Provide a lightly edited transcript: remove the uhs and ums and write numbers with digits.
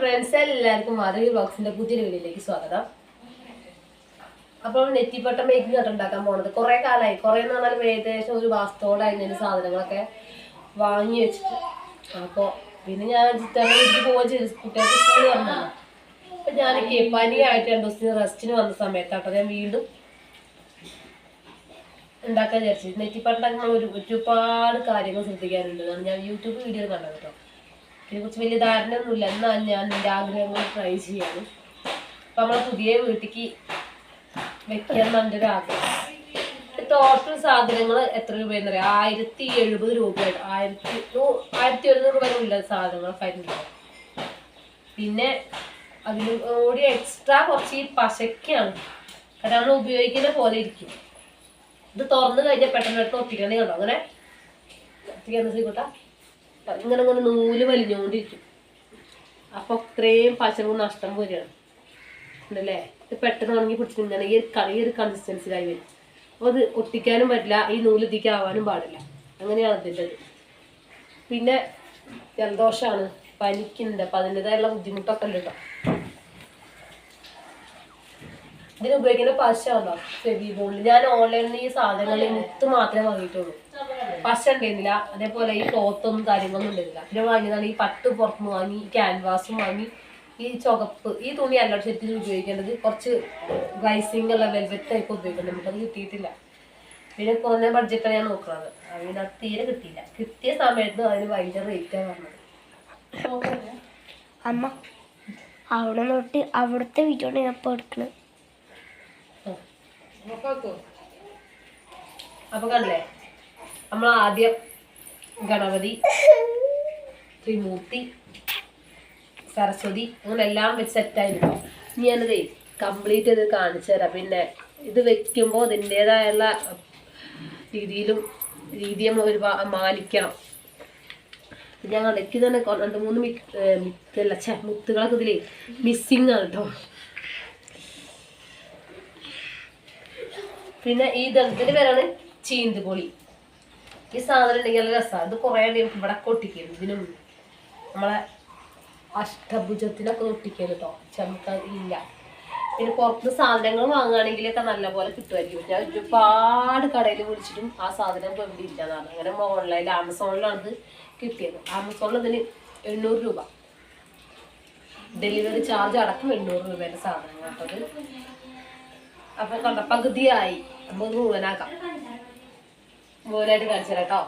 Friends എല്ലാവർക്കും മാധവി വ്ളോഗ്സിന്റെ പുതിയൊരു വീഡിയോയിലേക്ക് സ്വാഗതം. അപ്പോൾ നെറ്റിപ്പട്ട മേക്കിംഗ് ആയിട്ട് ഉണ്ടാക്കാൻ പോണത് കുറെ കാലമായി. കുറെ എന്ന് പറഞ്ഞാൽ ഏകദേശം ഒരു മാസത്തോടെ അതിൻ്റെ സാധനങ്ങളൊക്കെ വാങ്ങി വെച്ചിട്ട്. അപ്പോൾ പിന്നെ ഞാൻ വീട്ടിൽ പോവുകയും ചെയ്തു, കുട്ടികൾക്ക് സ്കൂൾ വന്നല്ലോ. അപ്പൊ ഞാൻ പനിയായിട്ട് 2 ദിവസത്തിന് റെസ്റ്റിന് വന്ന സമയത്താട്ടോ ഞാൻ വീണ്ടും ഉണ്ടാക്കാൻ വിചാരിച്ചു. നെറ്റിപ്പട്ട ഒരുപാട് കാര്യങ്ങൾ ശ്രദ്ധിക്കാനുണ്ട്. ഞാൻ യൂട്യൂബ് വീഡിയോ കണ്ടത് കേട്ടോ. ഇതിനെക്കുറിച്ച് വലിയ ധാരണയൊന്നുമില്ല. എന്നാൽ ഞാൻ എൻ്റെ ആഗ്രഹങ്ങൾ ട്രൈ ചെയ്യാണ്. അപ്പം നമ്മളെ പുതിയ വീട്ടിലേക്ക് വെക്കാൻ എൻ്റെ ഒരു ആഗ്രഹം. ടോട്ടൽ സാധനങ്ങൾ എത്ര രൂപയെന്ന് പറയാം? 1070 രൂപയായിട്ട് 1700 വരെ ഉള്ള സാധനങ്ങളൊക്കെ ആയിരുന്നു. പിന്നെ അതിന് കൂടി എക്സ്ട്രാ കുറച്ച് ഈ പശയ്ക്കാണ്. കാരണം നമ്മൾ ഉപയോഗിക്കുന്ന പോലെ ഇരിക്കും. ഇത് തുറന്നു കഴിഞ്ഞാൽ പെട്ടെന്ന് ഒട്ടിക്കണേ കണ്ടോ? അങ്ങനെ ഒട്ടിക്കാൻ കൂട്ടാ ഇങ്ങനെ ഇങ്ങനെ നൂല് വലിഞ്ഞുകൊണ്ടിരിക്കും. അപ്പൊ ഇത്രയും പശ നഷ്ടം പോലെയാണ് ഉണ്ടല്ലേ. ഇത് പെട്ടെന്ന് ഉണങ്ങി പിടിച്ചിട്ട് ഇങ്ങനെ ഈ ഒരു കൺസിസ്റ്റൻസിലായി വരും. അപ്പോൾ അത് ഒട്ടിക്കാനും പറ്റില്ല, ഈ നൂല് ഇതിക്കാവാനും പാടില്ല. അങ്ങനെയാണ് ഇതിൻ്റെ. പിന്നെ ജലദോഷമാണ്, പനിക്കുന്നുണ്ട്. അപ്പം അതിൻ്റെതായുള്ള ബുദ്ധിമുട്ടൊക്കെ ഉണ്ട് കേട്ടോ. ഇതിന് ഉപയോഗിക്കുന്ന പശ ഉണ്ടോ? ഫെവിബോളിൽ ഞാൻ ഓൺലൈനിൽ ഈ സാധനങ്ങളിൽ മുത്ത് മാത്രമേ വാങ്ങിയിട്ടുള്ളൂ. പശ ഉണ്ടായിരുന്നില്ല. അതേപോലെ ഈ ക്ലോത്തൊന്നും കാര്യങ്ങളൊന്നും ഉണ്ടായിരുന്നില്ല. പിന്നെ വാങ്ങിയതാണ് ഈ പട്ട് പുറത്തുനിന്ന് വാങ്ങി, ഈ ക്യാൻവാസും വാങ്ങി. ഈ ചുവപ്പ് ഈ തുണി അല്ല ശരിക്കും ഉപയോഗിക്കേണ്ടത്. കുറച്ച് ഗ്ലൈസിങ് ഉള്ള വെൽവെറ്റ് ടൈപ്പ് ഉപയോഗിക്കുന്നത്. നമുക്കത് കിട്ടിയിട്ടില്ല. പിന്നെ കുറഞ്ഞ ബഡ്ജറ്റാണ് ഞാൻ നോക്കുന്നത്. അതിന് തീരെ കിട്ടിയില്ല. കിട്ടിയ സമയത്ത് അതിന് ഭയങ്കര റേറ്റാണ് പറഞ്ഞത്. അമ്മ അവിടെ നോട്ട് അവിടുത്തെ വീഡിയോ ഞാൻ ഇപ്പോൾ എടുക്കണത്. അപ്പൊ കണ്ടേ, നമ്മൾ ആദ്യം ഗണപതി, ത്രിമൂർത്തി, സരസ്വതി അങ്ങനെ എല്ലാം വെച്ച് സെറ്റായിരുന്നു. ഇനി ഞാനത് കംപ്ലീറ്റ് ചെയ്ത് കാണിച്ചു തരാം. പിന്നെ ഇത് വെക്കുമ്പോൾ അതിൻ്റെതായുള്ള രീതിയും ഒരു മാനിക്കണം. ഞാൻ ഇടയ്ക്ക് തന്നെ 2-3 മുത്തുകളൊക്കെ ഇതിൽ മിസ്സിങ് ആണ് കേട്ടോ. പിന്നെ ഈ ദളത്തിന് പേരാണ് ചീന്തുപൊളി. ഈ സാധനം ഉണ്ടെങ്കിൽ നല്ല രസമാണ്. ഇത് കുറേ ഇവിടെ ഒട്ടിക്കും. ഇതിനും നമ്മളെ അഷ്ടഭുജത്തിനൊക്കെ ഒട്ടിക്കും കേട്ടോ. ചമക്ക ഇല്ല. പിന്നെ പുറത്ത് സാധനങ്ങൾ വാങ്ങുകയാണെങ്കിലൊക്കെ നല്ലപോലെ കിട്ടുമായിരിക്കും. ഞാൻ ഒരുപാട് കടയിൽ വിളിച്ചിട്ടും ആ സാധനം ഇപ്പോൾ എവിടെ ഇല്ലതാണ്. അങ്ങനെ ഓൺലൈനിൽ ആമസോണിലാണ് ഇത് കിട്ടിയത്. ആമസോണിൽ ഇതിന് 800 രൂപ ഡെലിവറി ചാർജ് അടക്കം 800 രൂപയുടെ സാധനങ്ങൾ കേട്ടത്. അപ്പൊ കണ്ട പകുതിയായി. നമുക്ക് മുഴുവനാക്കാം. മുഴുവനായിട്ട് കാണിച്ചു തരാം കേട്ടോ.